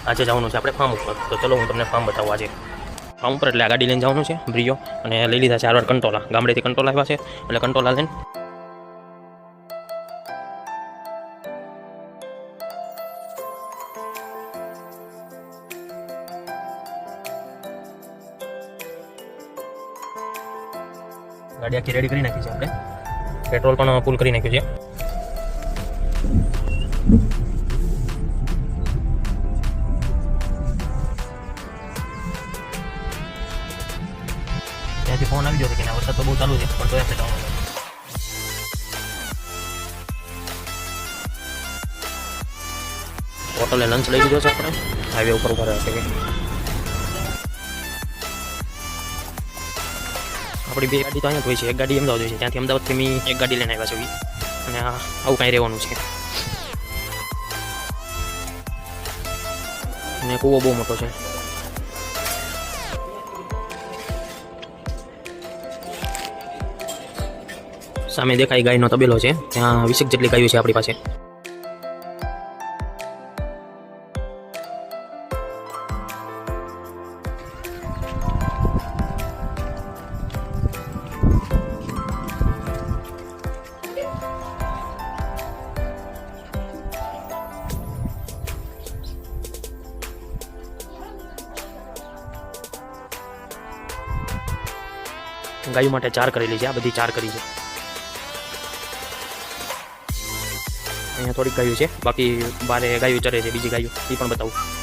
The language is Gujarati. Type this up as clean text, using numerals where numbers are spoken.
આજે જવાનું છે આપણે ફાર્મ ઉપર, તો ચલો હું તમને ફાર્મ બતાવું આજે. ફાર્મ ઉપર એટલે આ ગાડી લઈને જવાનું છે બ્રિયો, અને લઈ લીધા છે 4 વાર કંટોલા. ગામડેથી કંટોલા આવ્યા છે એટલે કંટોલા લઈને ગાડી આખી રેડી કરી નાખી છે આપણે. પેટ્રોલ પણ ફૂલ કરી નાખ્યું છે. ત્યાંથી ફોન આવી ગયો છે કે વરસાદ તો બહુ ચાલુ છે, પણ તો આપણે જવાનું છે. હોટલે લંચ લઈ લીધો છે આપણે, હાઈવે ઉપર ઉભા રહ્યા છે કે આપણી 2 ગાડી તો અહીંયા જ હોય છે. એક ગાડી અમદાવાદ હોય છે, ત્યાંથી અમદાવાદથી મેં એક ગાડી લઈને આવ્યા છે, અને આવું કાંઈ રહેવાનું છે. અને કૂવો બહુ મોટો છે. સામે દેખાય ગાયનો તબેલો છે, ત્યાં 20 જેટલી ગાયો છે આપણી પાસે. ગાયો માટે 4 કરેલી છે, આ બધી 4 કરી છે. અહીંયા થોડીક ગાયો છે, બાકી બારે ગાયો ચરે છે બીજી ગાયો, એ પણ બતાવું.